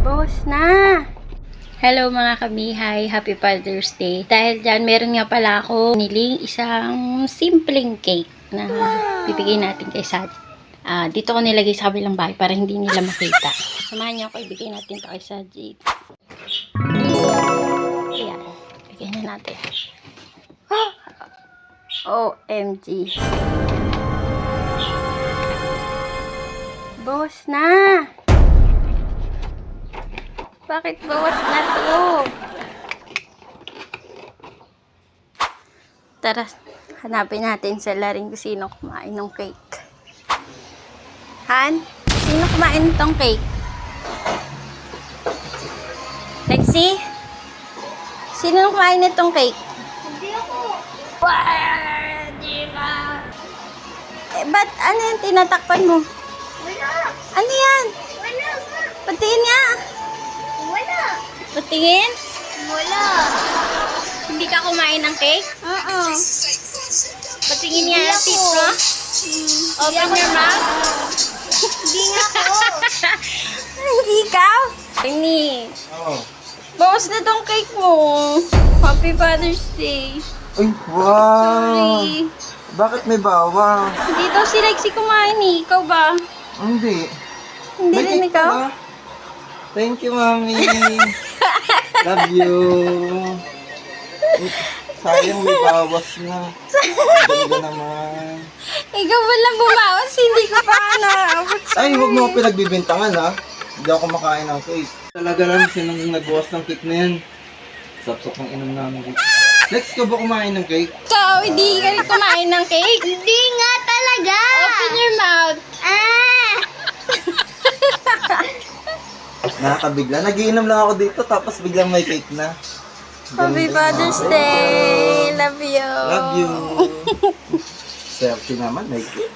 Bawas na! Hello mga kamihay, happy Father's Day. Dahil dyan, meron nga pala ako niling isang simpleng cake na bibigay natin kay Sajid. Dito ko nilagay sa kabilang bahay para hindi nila makita. Samahan niyo ako, ibigay natin to kay Sajid. Ayan, bigay na natin. OMG. Bawas na! Bakit bawas na to? Tara, hanapin natin sa laring kung sino kumain ng cake. Han? Sino kumain tong cake? Lexi? Sino kumain nitong cake? Hindi ako. Di ka. Ba't ano yung tinatakpan mo? Wala. Ano yan? Wala nga. Patingin nga. Wala. Patingin? Wala. Hindi ka kumain ng cake? Oo. Patingin nga Hindi yung ako. tip mo. Open your mouth. Hindi nga ako. Hindi ka? Ini. Oo. Bawas na tong cake mo. Happy Father's Day. Ay, wow! Sorry. Bakit may bawang? Hindi daw si Lexi kumain eh. Ikaw ba? Hindi. Hindi May rin cake ikaw? pa? Thank you, Mami. Love you. Sayang may bawas na. Ganda naman. Ikaw walang bumawas. Hindi ko pa naabot sa'yo. Ay, huwag mo ako pinagbibintangan, ha? Hindi ako makain ng cake. Talaga lang, sinong nagbuwas ng cake na yan. Sapsok ng inom namin cake. Lex, ka ba kumain ng cake? Ikaw, hindi ka rin kumain ng cake. Hindi nga talaga. Open your mouth. Nakakabigla. Nagiinom lang ako dito, tapos biglang may cake na. Happy Ganda. Father's Day. Love you. Love you. Selfie naman, may cake.